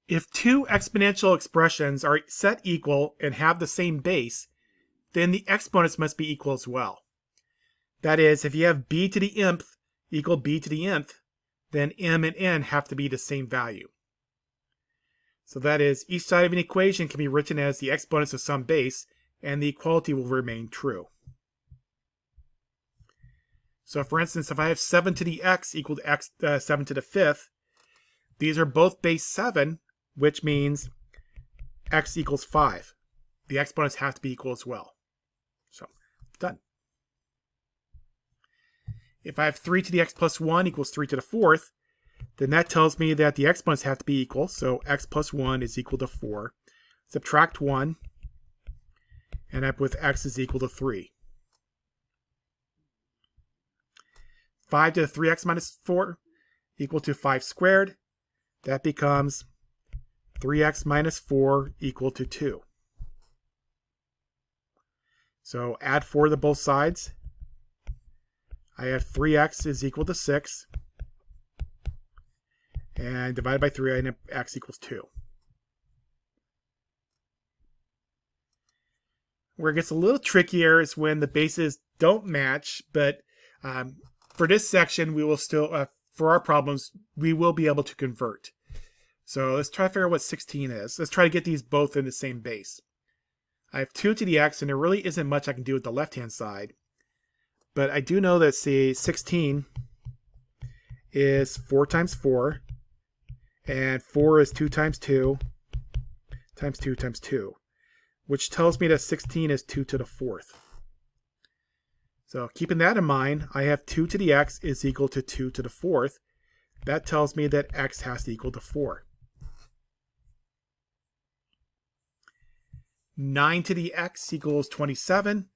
If two exponential expressions are set equal and have the same base, then the exponents must be equal as well. That is, if you have b to the mth equal b to the nth, then m and n have to be the same value. So that is, each side of an equation can be written as the exponents of some base, and the equality will remain true. So for instance, if I have 7 to the x equal to 7 to the fifth, these are both base 7, which means x equals 5. The exponents have to be equal as well. So, done. If I have 3 to the x plus 1 equals 3 to the fourth, then that tells me that the exponents have to be equal. So x plus 1 is equal to 4. Subtract 1, and up with x is equal to 3. 5 to the 3x minus 4 equal to 5 squared. That becomes 3x minus 4 equal to 2. So add 4 to both sides. I have 3x is equal to 6. And divided by 3, I end up x equals 2. Where it gets a little trickier is when the bases don't match, but for this section, we will still, for our problems, we will be able to convert. So let's try to figure out what 16 is. Let's try to get these both in the same base. I have 2 to the x, and there really isn't much I can do with the left-hand side. But I do know that, see, 16 is 4 times 4, and 4 is 2 times 2, times 2 times 2, which tells me that 16 is 2 to the fourth. So keeping that in mind, I have 2 to the x is equal to 2 to the fourth. That tells me that x has to equal to 4. 9 to the x equals 27.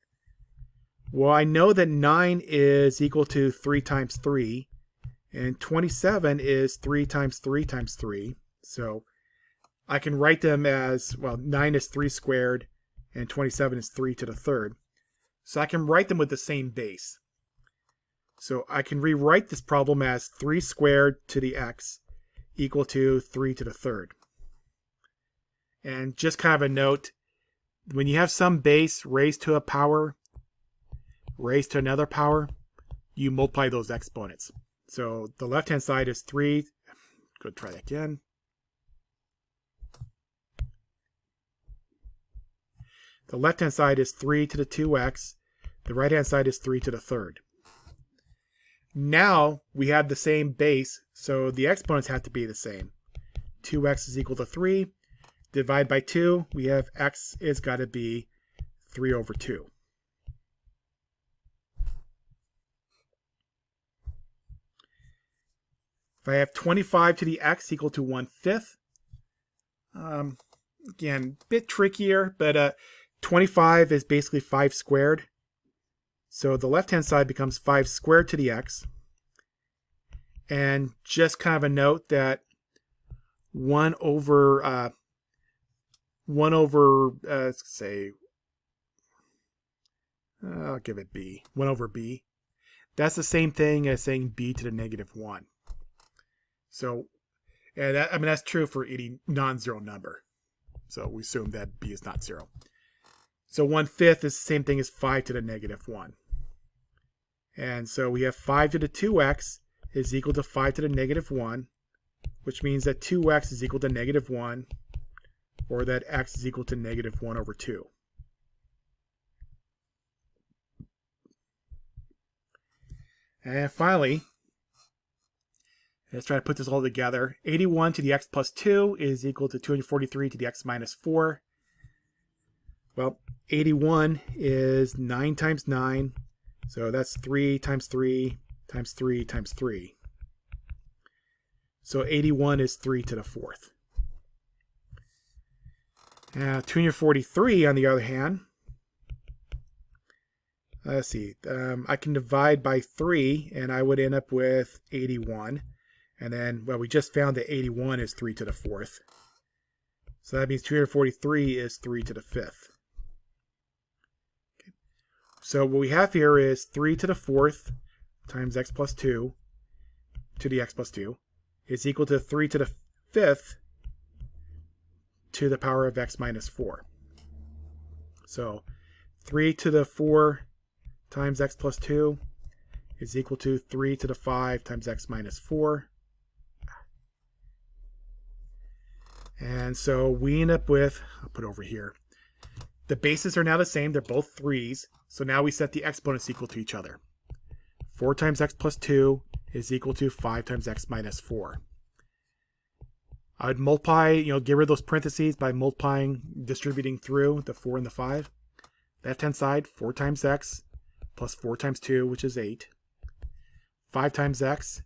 Well, I know that 9 is equal to 3 times 3, and 27 is 3 times 3 times 3. So I can write them as, well, 9 is 3 squared, and 27 is 3 to the third. So I can write them with the same base. So I can rewrite this problem as 3 squared to the x equal to 3 to the third. And just kind of a note, when you have some base raised to a power, raised to another power, you multiply those exponents. So the left-hand side is 3. Go try that again. The left-hand side is 3 to the 2x. The right-hand side is 3 to the third. Now we have the same base, so the exponents have to be the same. 2x is equal to 3. Divide by 2, we have x is got to be 3 over 2. If I have 25 to the x equal to 1/5, again, a bit trickier, but 25 is basically 5 squared. So the left-hand side becomes 5 squared to the x. And just kind of a note that 1 over, say, I'll give it b. 1 over b. That's the same thing as saying b to the negative 1. So, and that, I mean, that's true for any non-zero number. So we assume that b is not 0. So 1/5 is the same thing as 5 to the negative 1. And so we have 5 to the 2x is equal to 5 to the negative 1, which means that 2x is equal to negative 1, or that x is equal to negative 1 over 2. And finally, let's try to put this all together. 81 to the x plus 2 is equal to 243 to the x minus 4. Well, 81 is 9 times 9. So that's 3 times 3 times 3 times 3. So 81 is 3 to the fourth. 243, on the other hand, let's see, I can divide by 3, and I would end up with 81. And then, well, we just found that 81 is 3 to the fourth. So that means 243 is 3 to the fifth. Okay. So what we have here is 3 to the fourth times x plus 2 to the x plus 2 is equal to 3 to the fifth to the power of x minus 4. So 3 to the 4 times x plus 2 is equal to 3 to the 5 times x minus 4. And so we end up with, I'll put over here, the bases are now the same. They're both 3's. So now we set the exponents equal to each other. 4 times x plus 2 is equal to 5 times x minus 4. I would multiply, get rid of those parentheses by multiplying, distributing through the 4 and the 5. Left-hand side, 4 times x plus 4 times 2, which is 8. 5 times x,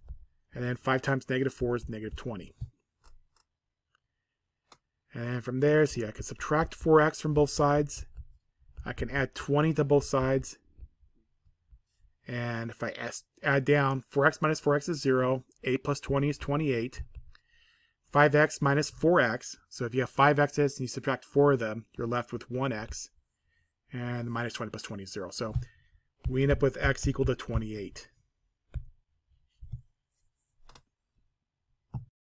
and then 5 times negative 4 is negative 20. And from there, see, I can subtract 4x from both sides. I can add 20 to both sides. And if I add down, 4x minus 4x is 0. 8 plus 20 is 28. 5x minus 4x. So if you have 5 x's and you subtract 4 of them, you're left with 1x. And minus 20 plus 20 is 0. So we end up with x equal to 28.